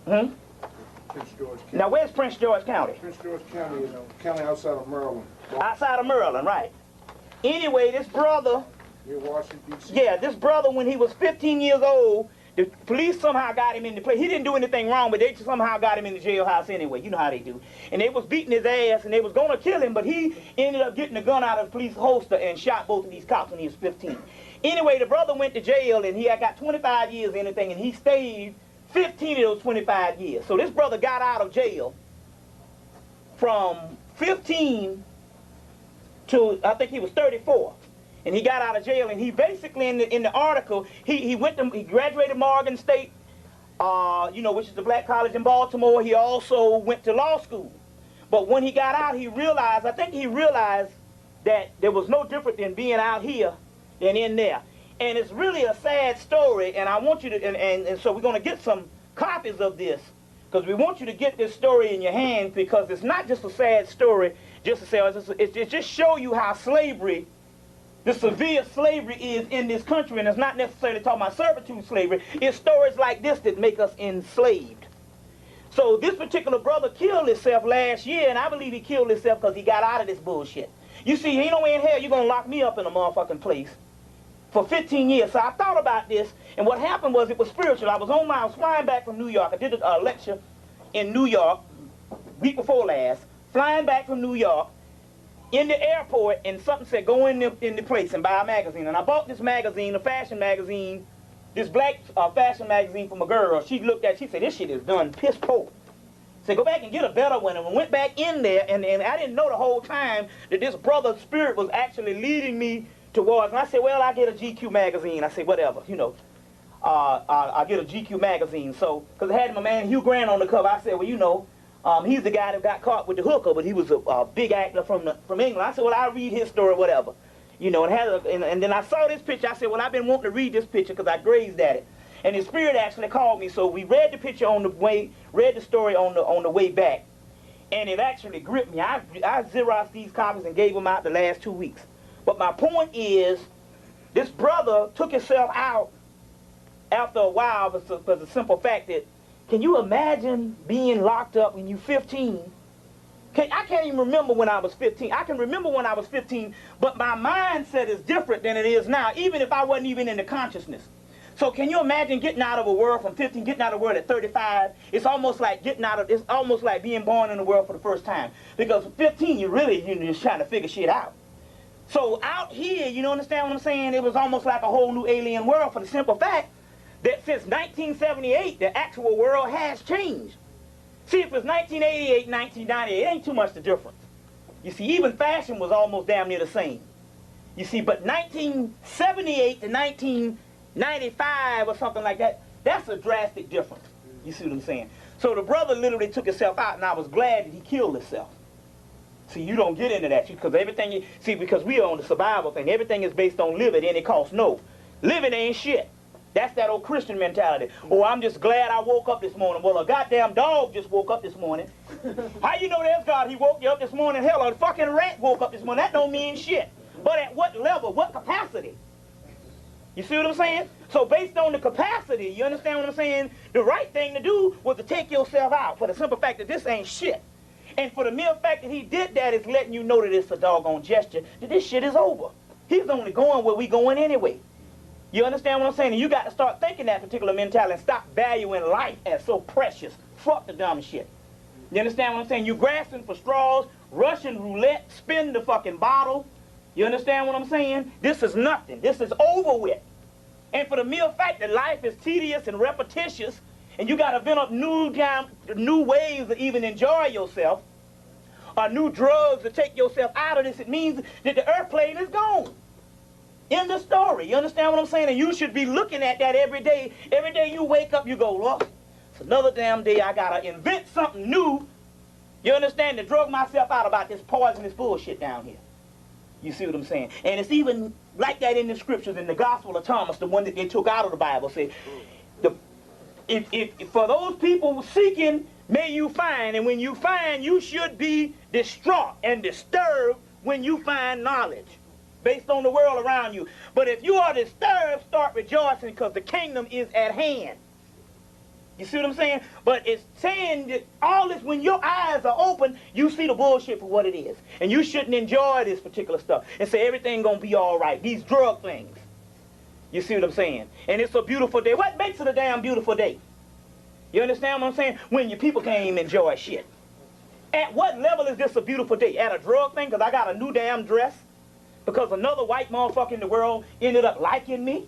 Hmm? Prince George County. Now, where's Prince George County? Prince George County is a county outside of Maryland. Outside of Maryland, right. Anyway, this brother, Near Washington, D.C. yeah, this brother, when he was 15 years old, the police somehow got him into place. He didn't do anything wrong, but they somehow got him in the jailhouse anyway. You know how they do. And they was beating his ass, and they was going to kill him, but he ended up getting a gun out of the police holster and shot both of these cops when he was 15. Anyway, the brother went to jail, and he had got 25 years or anything, and he stayed 15 of those 25 years. So this brother got out of jail from 15 to, I think he was 34. And he got out of jail, and he basically, in the article, he graduated Morgan State, you know, which is the black college in Baltimore. He also went to law school. But when he got out, he realized, I think he realized that there was no different than being out here than in there. And it's really a sad story, and I want you to, and so we're going to get some copies of this, because we want you to get this story in your hands, because it's not just a sad story, just to say, it's just show you how slavery, the severe slavery is in this country, and it's not necessarily talking about servitude slavery. It's stories like this that make us enslaved. So this particular brother killed himself last year, and I believe he killed himself because he got out of this bullshit. You see, ain't no way in hell you're going to lock me up in a motherfucking place for 15 years. So I thought about this, and what happened was it was spiritual. I was flying back from New York. I did a lecture in New York week before last, flying back from New York, in the airport, and something said, go in the place and buy a magazine. And I bought this magazine, a fashion magazine, this black fashion magazine from a girl. She looked at it, she said, this shit is done piss poor. Said, go back and get a better one. And we went back in there, and I didn't know the whole time that this brother's spirit was actually leading me towards. And I said, well, I'll get a GQ magazine. I said, whatever, you know. I'll get a GQ magazine. So, because it had my man Hugh Grant on the cover, I said, well, you know, he's the guy that got caught with the hooker, but he was a big actor from England. I said, well, I'll read his story, whatever. You know, and then I saw this picture. I said, well, I've been wanting to read this picture because I grazed at it. And his spirit actually called me, so we read the picture on the way, read the story on the way back, and it actually gripped me. I Xeroxed these copies and gave them out the last 2 weeks. But my point is, this brother took himself out after a while for the simple fact that, can you imagine being locked up when you're 15? I can't even remember when I was 15. I can remember when I was 15, but my mindset is different than it is now, even if I wasn't even in the consciousness. So can you imagine getting out of a world from 15, getting out of the world at 35? It's almost like it's almost like being born in the world for the first time. Because at 15, you're just trying to figure shit out. So out here, you understand what I'm saying? It was almost like a whole new alien world, for the simple fact that since 1978, the actual world has changed. See, if it's 1988, 1998, it ain't too much the difference. You see, even fashion was almost damn near the same. You see, but 1978 to 1995 or something like that, that's a drastic difference. You see what I'm saying? So the brother literally took himself out, and I was glad that he killed himself. See, you don't get into that, because everything, because we are on the survival thing. Everything is based on living, and it costs no. Living ain't shit. That's that old Christian mentality. Oh, I'm just glad I woke up this morning. Well, a goddamn dog just woke up this morning. How you know there's God? He woke you up this morning. Hell, a fucking rat woke up this morning. That don't mean shit. But at what level? What capacity? You see what I'm saying? So based on the capacity, you understand what I'm saying? The right thing to do was to take yourself out, for the simple fact that this ain't shit. And for the mere fact that he did that is letting you know that it's a doggone gesture, that this shit is over. He's only going where we going anyway. You understand what I'm saying? And you got to start thinking that particular mentality and stop valuing life as so precious. Fuck the dumb shit. You understand what I'm saying? You grasping for straws, Russian roulette, spin the fucking bottle. You understand what I'm saying? This is nothing. This is over with. And for the mere fact that life is tedious and repetitious, and you got to invent up new ways to even enjoy yourself, or new drugs to take yourself out of this, it means that the airplane is gone. End the story. You understand what I'm saying? And you should be looking at that every day. Every day you wake up, you go, well, it's another damn day. I got to invent something new, you understand, to drug myself out about this poisonous bullshit down here. You see what I'm saying? And it's even like that in the scriptures, in the Gospel of Thomas, the one that they took out of the Bible, say, if for those people seeking, may you find, and when you find, you should be distraught and disturbed when you find knowledge, based on the world around you. But if you are disturbed, start rejoicing, because the kingdom is at hand. You see what I'm saying? But it's saying that all this, when your eyes are open, you see the bullshit for what it is. And you shouldn't enjoy this particular stuff and say everything gonna be all right. These drug things. You see what I'm saying? And it's a beautiful day. What makes it a damn beautiful day? You understand what I'm saying? When your people can't even enjoy shit. At what level is this a beautiful day? At a drug thing because I got a new damn dress? Because another white motherfucker in the world ended up liking me?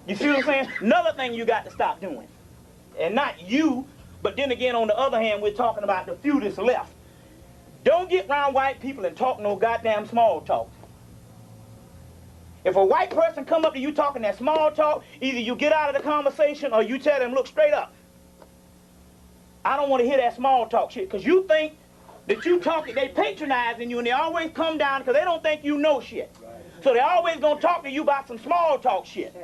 You see what I'm saying? Another thing you got to stop doing. And not you, but then again, on the other hand, we're talking about the few that's left. Don't get around white people and talk no goddamn small talk. If a white person come up to you talking that small talk, either you get out of the conversation or you tell them, look straight up. I don't want to hear that small talk shit, because you think that you talking, they patronizing you, and they always come down because they don't think you know shit. So they always gonna talk to you about some small talk shit.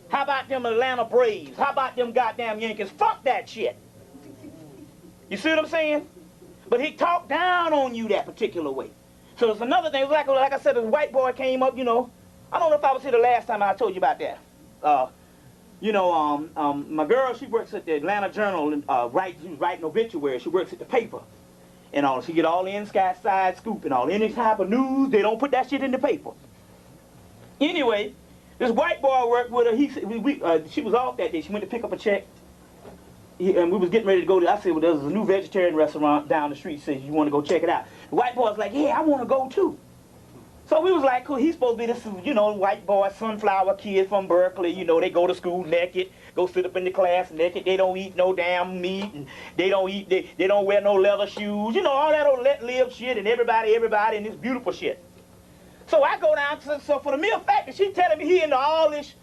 How about them Atlanta Braves? How about them goddamn Yankees? Fuck that shit. You see what I'm saying? But he talked down on you that particular way. So it's another thing. It was like I said, this white boy came up, you know. I don't know if I was here the last time I told you about that. My girl, she works at the Atlanta Journal, and she was writing obituaries. She works at the paper. And all, she get all the inside scoop and all any type of news. They don't put that shit in the paper. Anyway, this white boy worked with her. He said she was off that day. She went to pick up a check, and we was getting ready to go to. I said, well, there's a new vegetarian restaurant down the street. She said, you want to go check it out? The white boy was like, yeah, I want to go too. So we was like, cool. He's supposed to be this, you know, white boy, sunflower kid from Berkeley. You know, they go to school naked, go sit up in the class naked. They don't eat no damn meat, and they don't wear no leather shoes. You know, all that old let-live shit, and everybody, and this beautiful shit. So I go down to, so for the mere fact that she's telling me he into all this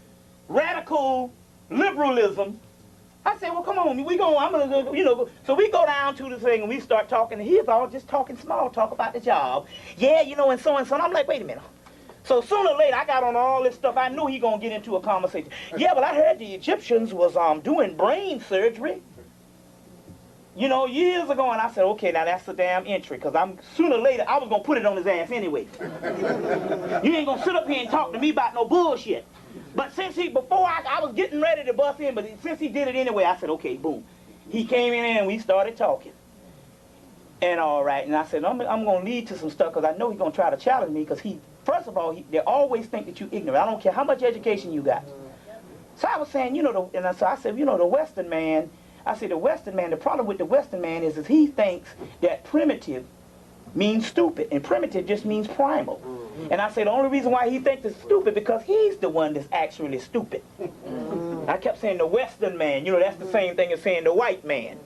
radical liberalism, I said, well, come on, I'm gonna go, you know. So we go down to the thing and we start talking, and he's all just talking small talk about the job. Yeah, you know, and so and so. And I'm like, wait a minute. So sooner or later, I got on all this stuff. I knew he gonna get into a conversation. Yeah, but I heard the Egyptians was doing brain surgery, you know, years ago. And I said, okay, now that's a damn entry, because sooner or later, I was gonna put it on his ass anyway. You ain't gonna sit up here and talk to me about no bullshit. But since before I was getting ready to bust in, but since he did it anyway, I said, okay, boom. He came in and we started talking. And all right, and I said, I'm going to lead to some stuff, because I know he's going to try to challenge me, because first of all, they always think that you're ignorant. I don't care how much education you got. So I was saying, you know, so I said, you know, the Western man, the problem with the Western man is he thinks that primitive means stupid, and primitive just means primal. And I say the only reason why he thinks it's stupid because he's the one that's actually stupid. I kept saying the Western man, you know, that's the same thing as saying the white man.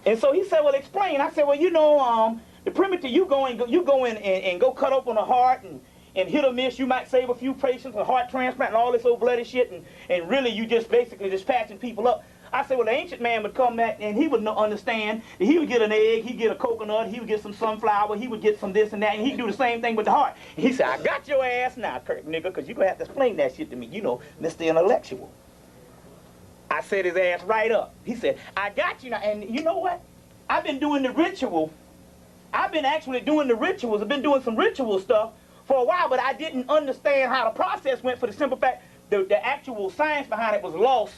And so he said, well, explain. I said, well, you know, the primitive, you go in and go cut open a heart and hit or miss. You might save a few patients with heart transplant and all this old bloody shit, and really you just basically just patching people up. I said, well, the ancient man would come back and he would understand that he would get an egg, he'd get a coconut, he would get some sunflower, he would get some this and that, and he'd do the same thing with the heart. And he said, I got your ass now, Kirk, nigga, because you're going to have to explain that shit to me, you know, Mr. Intellectual. I set his ass right up. He said, I got you now. And you know what? I've been doing the ritual. I've been actually doing the rituals. I've been doing some ritual stuff for a while, but I didn't understand how the process went for the simple fact the actual science behind it was lost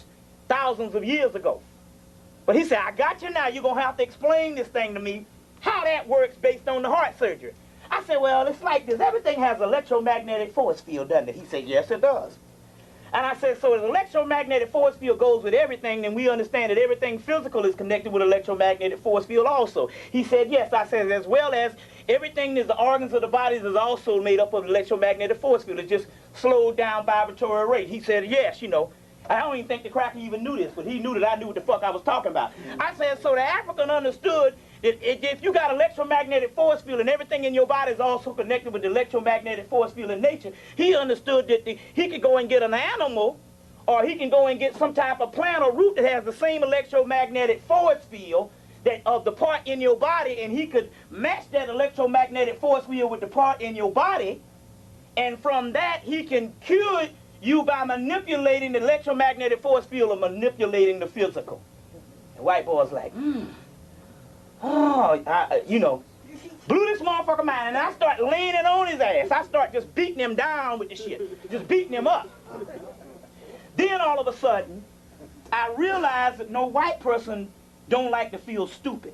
thousands of years ago. But he said, I got you now. You're going to have to explain this thing to me, how that works based on the heart surgery. I said, well, it's like this. Everything has electromagnetic force field, doesn't it? He said, yes, it does. And I said, so if the electromagnetic force field goes with everything, then we understand that everything physical is connected with electromagnetic force field also. He said, yes. I said, as well as everything that's the organs of the bodies is also made up of electromagnetic force field. It's just slowed down vibratory rate. He said, yes, you know. I don't even think the cracker even knew this, but he knew that I knew what the fuck I was talking about. I said, so the African understood that if you got electromagnetic force field and everything in your body is also connected with the electromagnetic force field in nature, he understood that he could go and get an animal, or he can go and get some type of plant or root that has the same electromagnetic force field that of the part in your body, and he could match that electromagnetic force field with the part in your body, and from that he can cure you by manipulating the electromagnetic force field or manipulating the physical. The white boy's like, you know, blew this motherfucker mind, and I start laying it on his ass. I start just beating him down with the shit, just beating him up. Then all of a sudden, I realized that no white person don't like to feel stupid.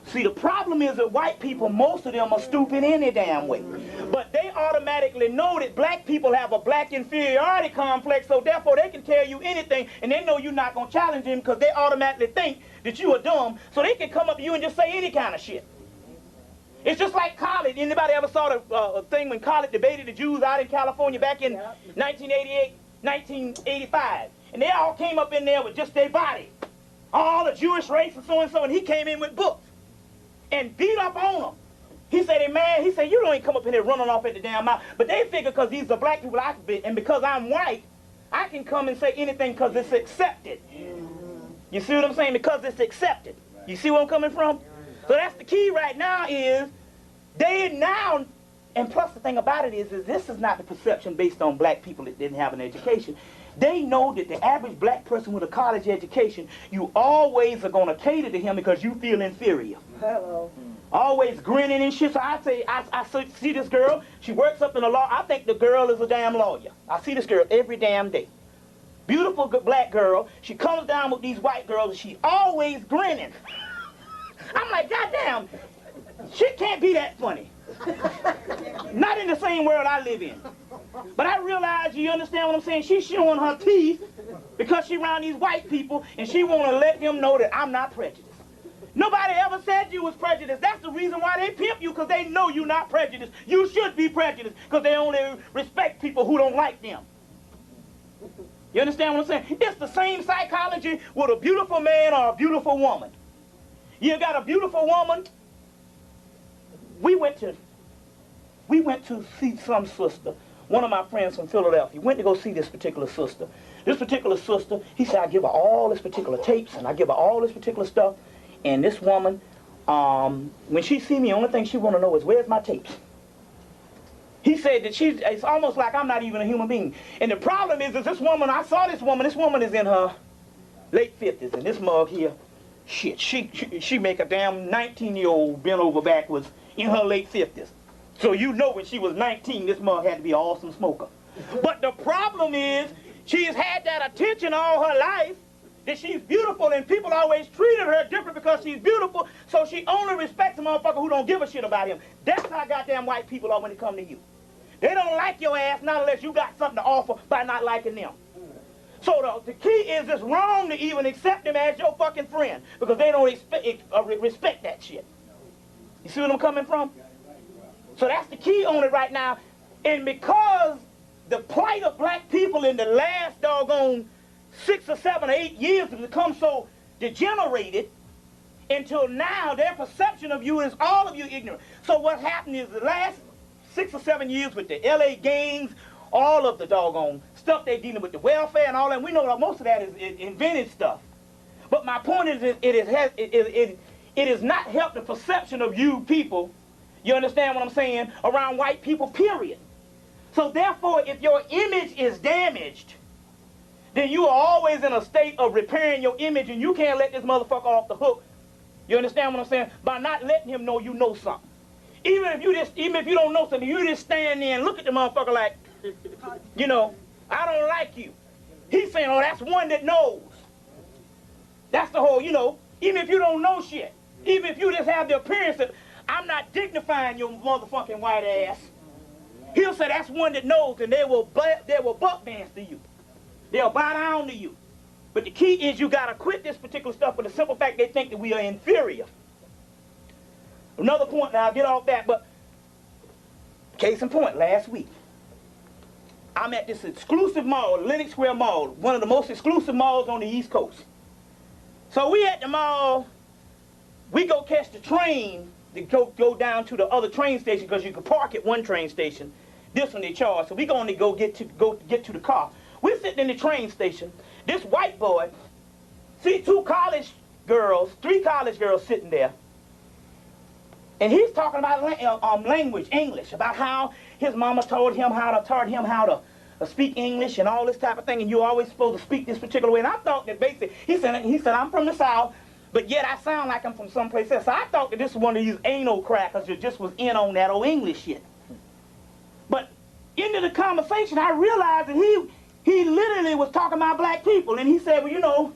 See, the problem is that white people, most of them are stupid any damn way. But they automatically know that black people have a black inferiority complex, so therefore they can tell you anything, and they know you're not going to challenge them because they automatically think that you are dumb, so they can come up to you and just say any kind of shit. It's just like college. Anybody ever saw the thing when college debated the Jews out in California back in 1988, 1985? And they all came up in there with just their body. All the Jewish race and so and so, and he came in with books and beat up on them. He said, hey man, he said, you don't even come up in here running off at the damn mouth. But they figure because these are black people, and because I'm white, I can come and say anything because it's accepted. You see what I'm saying? Because it's accepted. You see where I'm coming from? So that's the key right now is, they now, and plus the thing about it is this is not the perception based on black people that didn't have an education. They know that the average black person with a college education, you always are going to cater to him because you feel inferior. Hello. Always grinning and shit. So I say, I see this girl, she works up in the law. I think the girl is a damn lawyer. I see this girl every damn day. Beautiful black girl. She comes down with these white girls and she always grinning. I'm like, goddamn, shit can't be that funny. Not in the same world I live in. But I realize, you understand what I'm saying? She's showing her teeth because she's around these white people and she want to let them know that I'm not prejudiced. Nobody ever said you was prejudiced. That's the reason why they pimp you, because they know you're not prejudiced. You should be prejudiced because they only respect people who don't like them. You understand what I'm saying? It's the same psychology with a beautiful man or a beautiful woman. You got a beautiful woman. We went to see some sister. One of my friends from Philadelphia went to go see this particular sister. This particular sister, he said, I give her all this particular tapes and I give her all this particular stuff. And this woman, when she see me, the only thing she want to know is, where's my tapes? He said that it's almost like I'm not even a human being. And the problem is this woman, I saw this woman is in her late 50s. And this mug here, shit, she make a damn 19-year-old bent over backwards in her late 50s. So you know when she was 19, this mug had to be an awesome smoker. But the problem is, she's had that attention all her life, that she's beautiful, and people always treated her different because she's beautiful, so she only respects a motherfucker who don't give a shit about him. That's how goddamn white people are when it come to you. They don't like your ass, not unless you got something to offer by not liking them. So the key is it's wrong to even accept them as your fucking friend, because they don't respect that shit. You see where I'm coming from? So that's the key on it right now. And because the plight of black people in the last doggone 6 or 7 or 8 years has become so degenerated, until now their perception of you is all of you ignorant. So what happened is the last 6 or 7 years with the LA gangs, all of the doggone stuff they're dealing with, the welfare and all that, we know that most of that is invented stuff. But my point is it has not helped the perception of you people, you understand what I'm saying, around white people, period. So therefore, if your image is damaged, then you are always in a state of repairing your image, and you can't let this motherfucker off the hook. You understand what I'm saying? By not letting him know you know something. Even if you don't know something, you just stand there and look at the motherfucker like, you know, I don't like you. He's saying, oh, that's one that knows. That's the whole, you know, even if you don't know shit, even if you just have the appearance that I'm not dignifying your motherfucking white ass, he'll say that's one that knows, and they will buck dance to you. They'll bow down to you. But the key is you got to quit this particular stuff for the simple fact they think that we are inferior. Another point, now I'll get off that, but case in point, last week, I'm at this exclusive mall, Lenox Square Mall, one of the most exclusive malls on the East Coast. So we at the mall, we go catch the train to go down to the other train station, because you can park at one train station. This one they charge. So we going to go get to the car. We're sitting in the train station. This white boy, see 3 college girls sitting there. And he's talking about language, English, about how his mama taught him how to speak English and all this type of thing, and you're always supposed to speak this particular way. And I thought that basically, he said I'm from the South, but yet I sound like I'm from someplace else. So I thought that this was one of these anal crackers that just was in on that old English shit. But into the conversation, I realized that he literally was talking about black people, and he said, well,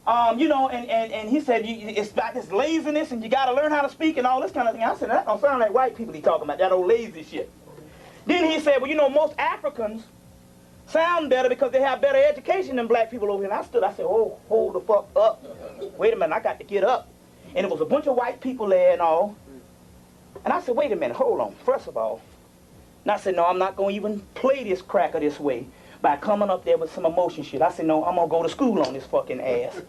and he said, it's about this laziness, and you got to learn how to speak and all this kind of thing. I said, that don't sound like white people he talking about, that old lazy shit. Then he said, well, most Africans sound better because they have better education than black people over here. And I stood, I said, oh, hold the fuck up. Wait a minute, I got to get up. And it was a bunch of white people there and all. And I said, wait a minute, hold on, first of all. And I said, no, I'm not going to even play this cracker this way by coming up there with some emotion shit. I said, no, I'm going to go to school on this fucking ass.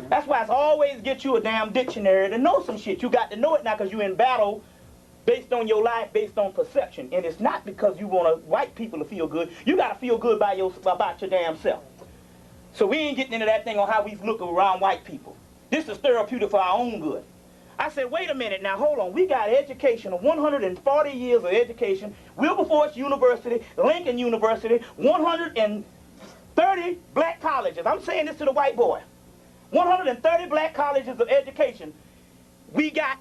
That's why it's always get you a damn dictionary to know some shit. You got to know it now because you're in battle based on your life, based on perception. And it's not because you want white people to feel good. You got to feel good about your damn self. So we ain't getting into that thing on how we look around white people. This is therapeutic for our own good. I said, wait a minute now, hold on. We got education, 140 years of education, Wilberforce University, Lincoln University, 130 black colleges. I'm saying this to the white boy. 130 black colleges of education. We got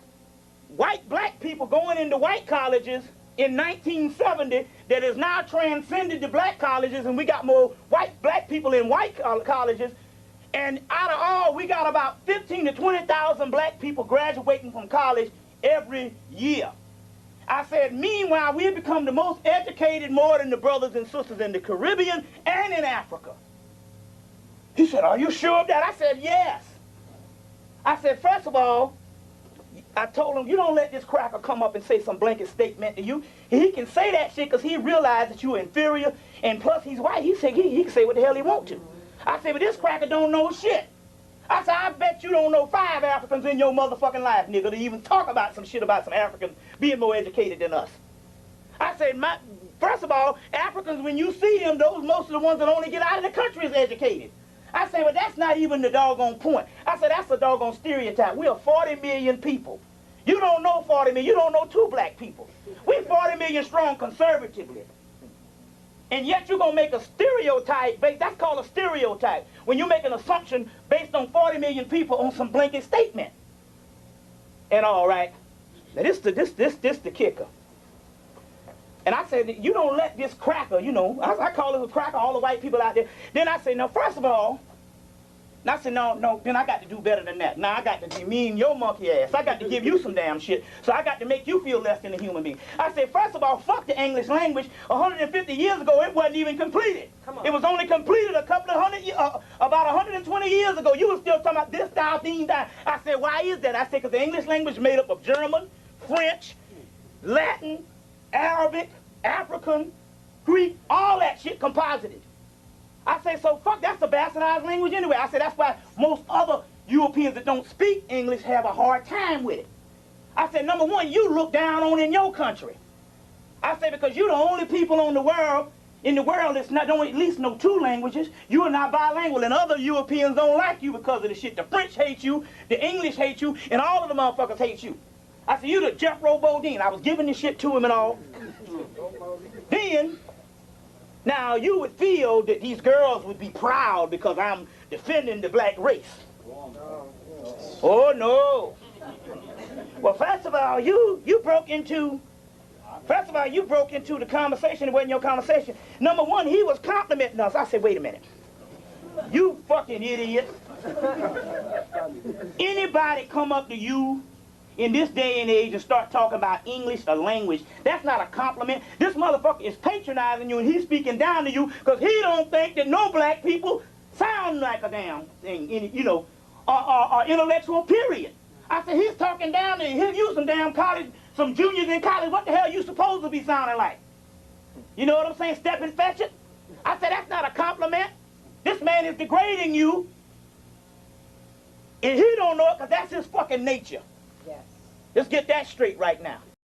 black people going into white colleges in 1970 that has now transcended the black colleges, and we got more black people in white colleges. And out of all, we got about 15 to 20,000 black people graduating from college every year. I said, meanwhile, we've become the most educated more than the brothers and sisters in the Caribbean and in Africa. He said, are you sure of that? I said, yes. I said, first of all, I told him, you don't let this cracker come up and say some blanket statement to you. He can say that shit because he realized that you're inferior, and plus he's white. He said he can say what the hell he wants to. I said, but this cracker don't know shit. I said, I bet you don't know 5 Africans in your motherfucking life, nigga, to even talk about some shit about some Africans being more educated than us. I said, first of all, Africans, when you see them, most of the ones that only get out of the country is educated. I said, well, that's not even the doggone point. I said, that's a doggone stereotype. We are 40 million people. You don't know 40 million. You don't know 2 black people. We're 40 million strong conservatively. And yet you're going to make a stereotype, that's called a stereotype, when you make an assumption based on 40 million people on some blanket statement. And all right, now this the kicker. And I said, you don't let this cracker, I call it a cracker, all the white people out there. Then I said, no, first of all, and I said, no, then I got to do better than that. Now I got to demean your monkey ass. I got to give you some damn shit. So I got to make you feel less than a human being. I said, first of all, fuck the English language. 150 years ago, it wasn't even completed. It was only completed about 120 years ago. You were still talking about this, thou, thing, that. I said, why is that? I said, because the English language is made up of German, French, Latin, Arabic, African, Greek, all that shit composited. I say, so fuck, that's a bastardized language anyway. I said, that's why most other Europeans that don't speak English have a hard time with it. I said, number one, you look down on in your country. I said, because you're the only people in the world that's not don't at least know 2 languages. You are not bilingual, and other Europeans don't like you because of the shit. The French hate you, the English hate you, and all of the motherfuckers hate you. I said, you the Jethro Bodine. I was giving this shit to him and all. Then, now, you would feel that these girls would be proud because I'm defending the black race. Oh, no. Well, first of all, you broke into the conversation. It wasn't your conversation. Number one, he was complimenting us. I said, wait a minute. You fucking idiot. Anybody come up to you in this day and age and start talking about English or language, that's not a compliment. This motherfucker is patronizing you, and he's speaking down to you because he don't think that no black people sound like a damn thing, or intellectual, period. I said, he's talking down to you, some damn college, some juniors in college. What the hell you supposed to be sounding like? You know what I'm saying? Step and fetch it. I said, that's not a compliment. This man is degrading you, and he don't know it because that's his fucking nature. Yes. Let's get that straight right now.